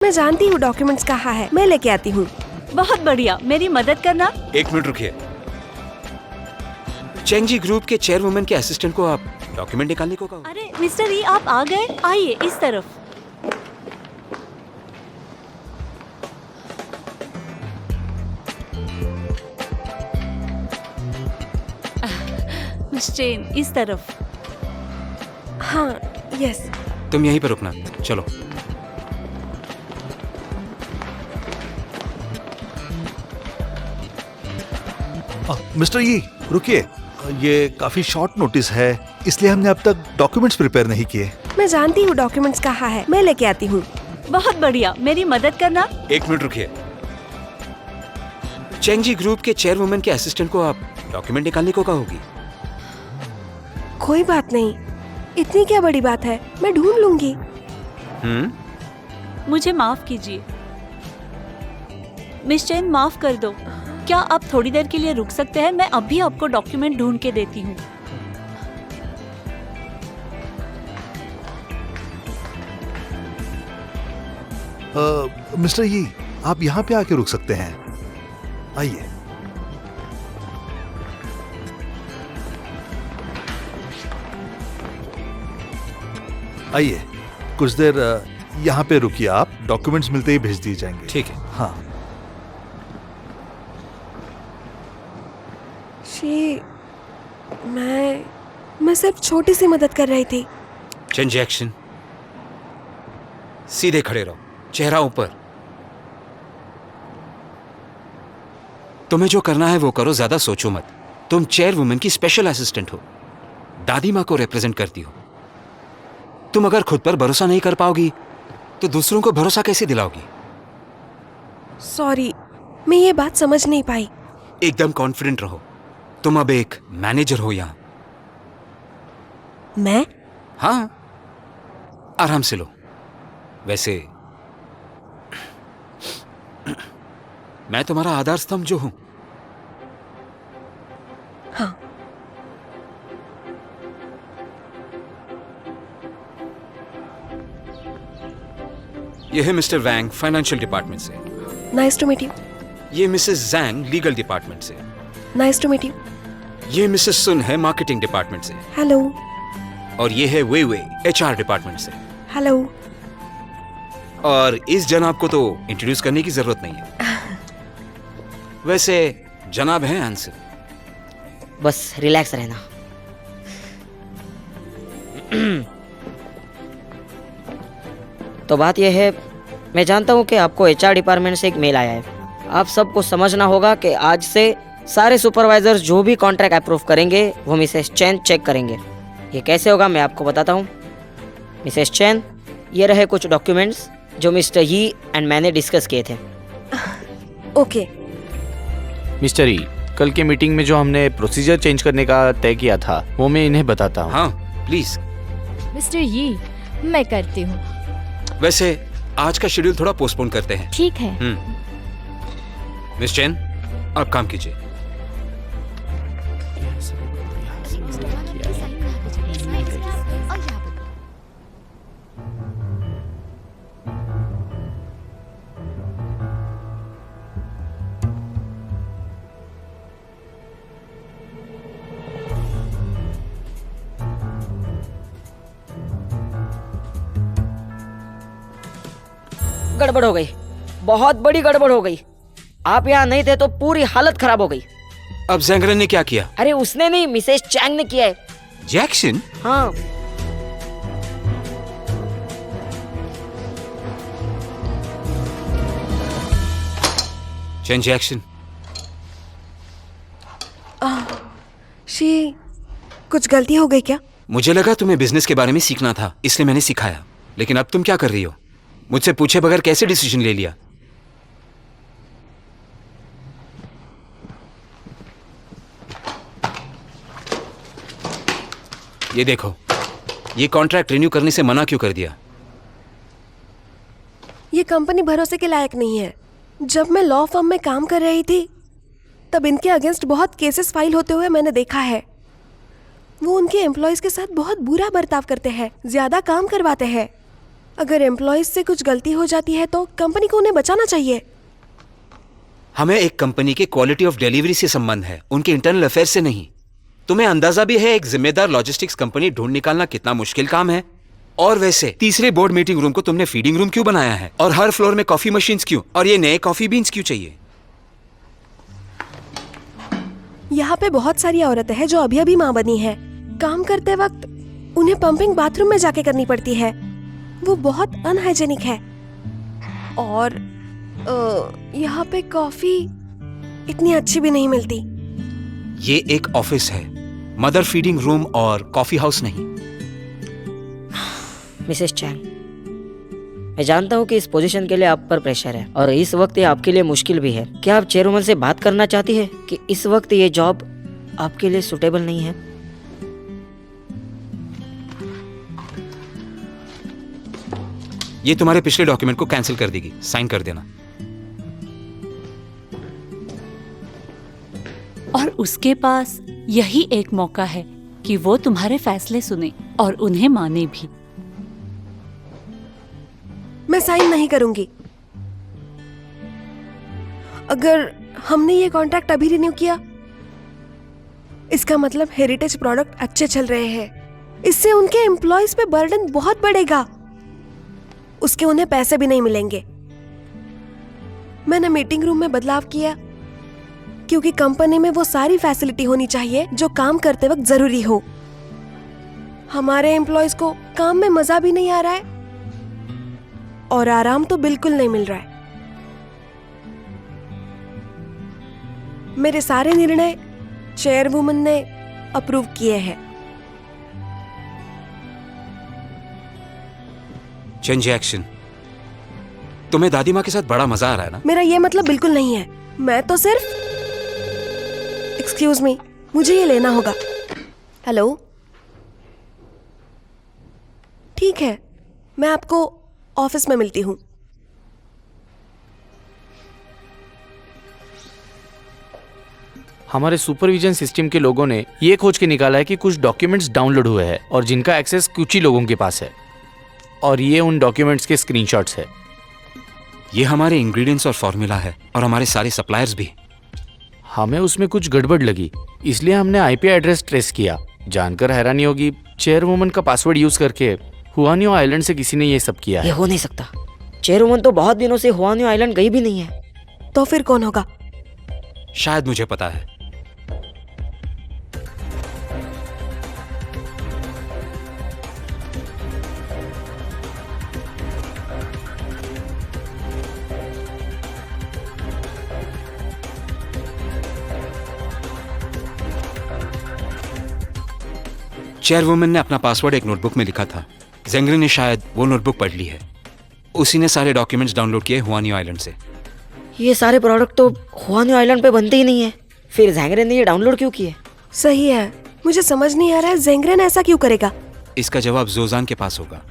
मैं जानती हूँ डॉक्यूमेंट्स कहाँ है, मैं लेके आती हूँ। बहुत बढ़िया, मेरी मदद करना। एक मिनट रुकिए। चेंगजी ग्रुप के चेयरवुमन के असिस्टेंट को आप डॉक्यूमेंट निकालने को कहो। अरे मिस्टर ई, आप आ गए, आइए इस तरफ। मिस चेन, इस तरफ। हाँ, यस। तुम यहीं पर रुकना, चलो। मिस्टर ये रुकिए, ये काफी शॉर्ट नोटिस है, इसलिए हमने अब तक डॉक्यूमेंट्स प्रिपेयर नहीं किए। मैं जानती हूँ डॉक्यूमेंट्स कहाँ है, मैं लेके आती हूँ। बहुत बढ़िया, मेरी मदद करना। एक मिनट रुकिए। चेंगजी ग्रुप के चेयरवुमन के असिस्टेंट को आप डॉक्यूमेंट निकालने को कहोगी। कोई बात नहीं, इतनी क्या बड़ी बात है, मैं ढूंढ लूंगी। मुझे माफ कीजिए मिस चेन, माफ कर दो। क्या आप थोड़ी देर के लिए रुक सकते हैं? मैं अभी आपको डॉक्यूमेंट ढूंढ के देती हूँ। मिस्टर ये, आप यहाँ पे आके रुक सकते हैं, आइए। आइए, कुछ देर यहाँ पे रुकिए आप, डॉक्यूमेंट्स मिलते ही भेज दिए जाएंगे। ठीक है। हाँ। मैं सिर्फ छोटी सी मदद कर रही थी। Change action. सीधे खड़े रहो, चेहरा ऊपर। तुम्हें जो करना है वो करो, ज्यादा सोचो मत। तुम चेयरवुमन की स्पेशल असिस्टेंट हो, दादी माँ को रिप्रेजेंट करती हो। तुम अगर खुद पर भरोसा नहीं कर पाओगी तो दूसरों को भरोसा कैसे दिलाओगी? सॉरी, मैं ये बात समझ नहीं पाई। एकदम कॉन्फिडेंट रहो, तुम अब एक मैनेजर हो यहाँ। मैं? हाँ, आराम से लो। वैसे मैं तुम्हारा आधार स्तंभ जो हूं। हाँ। ये है मिस्टर वैंग, फाइनेंशियल डिपार्टमेंट से। Nice to meet you. ये मिसेस जैंग, लीगल डिपार्टमेंट से। Nice to meet you. ये मिसेस सुन है, मार्केटिंग डिपार्टमेंट से। हेलो। और ये है वे HR डिपार्टमेंट से। हेलो। और इस जनाब को तो इंट्रोड्यूस करने की जरूरत नहीं है। वैसे जनाब हैं आंसर। बस रिलैक्स रहना। तो बात यह है, मैं जानता हूं कि आपको HR डिपार्टमेंट से एक मेल आया है। आप सबको समझना होगा कि आज से सारे सुपरवाइजर्स जो भी कॉन्ट्रैक्ट अप्रूव करेंगे वो मिसेस चैन चेक करेंगे। ये कैसे होगा मैं आपको बताता हूँ। मिसेस चैन, ये रहे कुछ डॉक्यूमेंट्स जो मिस्टर ही एंड मैंने डिस्कस किए थे। ओके। मिस्टर ई, कल के मीटिंग में जो हमने प्रोसीजर चेंज करने का तय किया था वो मैं इन्हें बताता हूँ। हाँ प्लीज। मिस्टर यी, मैं करती हूँ। वैसे आज का शेड्यूल थोड़ा पोस्टपोन करते हैं। ठीक है। मिस चैन, आप काम कीजिए। गड़बड़ हो गई, बहुत बड़ी गड़बड़ हो गई। आप यहाँ नहीं थे तो पूरी हालत खराब हो गई। अब जैंगरन ने क्या किया? अरे उसने नहीं, मिसेस चैंग ने किया है। जैक्सन? हाँ। Change action. कुछ गलती हो गई क्या? मुझे लगा तुम्हें बिजनेस के बारे में सीखना था, इसलिए मैंने सिखाया। लेकिन अब तुम क्या कर रही हो? मुझसे पूछे बगैर कैसे डिसीजन ले लिया? ये देखो, ये कॉन्ट्रैक्ट रिन्यू करने से मना क्यों कर दिया? ये कंपनी भरोसे के लायक नहीं है। जब मैं लॉ फर्म में काम कर रही थी तब इनके अगेंस्ट बहुत केसेस फाइल होते हुए मैंने देखा है। वो उनके एम्प्लॉयज के साथ बहुत बुरा बर्ताव करते हैं, ज्यादा काम करवाते हैं। अगर एम्प्लॉयज से कुछ गलती हो जाती है तो कंपनी को उन्हें बचाना चाहिए। हमें एक कंपनी के क्वालिटी ऑफ डिलीवरी से संबंध है, उनके इंटरनल अफेयर से नहीं। तुम्हें अंदाजा भी है एक जिम्मेदार लॉजिस्टिक्स कंपनी ढूंढ निकालना कितना मुश्किल काम है। और वैसे तीसरे बोर्ड मीटिंग रूम को तुमने फीडिंग रूम क्यों बनाया है? और हर फ्लोर में कॉफी मशीन्स क्यों? और ये नए कॉफी बीन्स क्यों चाहिए? यहाँ पे बहुत सारी औरतें हैं जो अभी अभी माँ बनी है। काम करते वक्त उन्हें पंपिंग बाथरूम में जाके करनी पड़ती है। वो बहुत अनहाइजेनिक है। और यहाँ पे कॉफी इतनी अच्छी भी नहीं मिलती। ये एक ऑफिस है, मदर फीडिंग रूम और कॉफी हाउस नहीं। मिसेस चैंग, मैं जानता हूँ कि इस पोजीशन के लिए आप पर प्रेशर है और इस वक्त ये आपके लिए मुश्किल भी है। क्या आप चेयरवुमन से बात करना चाहती है कि इस वक्त ये जॉब आपके लिए सुटेबल नहीं है? ये तुम्हारे पिछले डॉक्यूमेंट को कैंसिल कर देगी, साइन कर देना। और उसके पास यही एक मौका है कि वो तुम्हारे फैसले सुने और उन्हें माने भी। मैं साइन नहीं करूंगी। अगर हमने ये कॉन्ट्रैक्ट अभी रिन्यू किया, इसका मतलब हेरिटेज प्रोडक्ट अच्छे चल रहे हैं। इससे उनके एम्प्लॉयज पे बर्डन बहुत बढ़ेगा। उसके उन्हें पैसे भी नहीं मिलेंगे। मैंने मीटिंग रूम में बदलाव किया क्योंकि कंपनी में वो सारी फैसिलिटी होनी चाहिए जो काम करते वक्त जरूरी हो। हमारे एम्प्लॉयज को काम में मजा भी नहीं आ रहा है और आराम तो बिल्कुल नहीं मिल रहा है। मेरे सारे निर्णय चेयरवुमन ने अप्रूव किए हैं। Change action. तुम्हें दादी माँ के साथ बड़ा मजा आ रहा है ना? मेरा ये मतलब बिल्कुल नहीं है। मैं तो सिर्फ एक्सक्यूज मी, मुझे ये लेना होगा। हेलो, ठीक है, मैं आपको ऑफिस में मिलती हूँ। हमारे सुपरविजन सिस्टम के लोगों ने ये खोज के निकाला है कि कुछ डॉक्यूमेंट्स डाउनलोड हुए हैं और जिनका एक्सेस कुछ ही लोगों के पास है। और ये उन डॉक्यूमेंट्स के स्क्रीनशॉट्स है। ये हमारे इंग्रेडिएंट्स और फॉर्मूला है और हमारे सारे सप्लायर्स भी। हमें उसमें कुछ गड़बड़ लगी, इसलिए हमने आईपी एड्रेस ट्रेस किया। जानकर हैरानी होगी, चेयरवुमन का पासवर्ड यूज करके हुआनियो आइलैंड से किसी ने ये सब किया ये है। हो नहीं सकता। चेयरवुमन तो बहुत दिनों से हुआनियो आइलैंड गई भी नहीं है। तो फिर कौन होगा? शायद मुझे पता है। चेयरवुमन ने अपना पासवर्ड एक नोटबुक में लिखा था। जेंगरे ने शायद वो नोटबुक पढ़ ली है। उसी ने सारे डॉक्यूमेंट्स डाउनलोड किए हुआनियो आइलैंड से। ये सारे प्रोडक्ट तो हुआनियो आइलैंड पे बनते ही नहीं है। फिर ज़ैंगरे ने ये डाउनलोड क्यों किए? सही है, मुझे समझ नहीं आ रहा है ज़ेंग्रे ने ऐसा क्यों करेगा। इसका जवाब जोजान के पास होगा।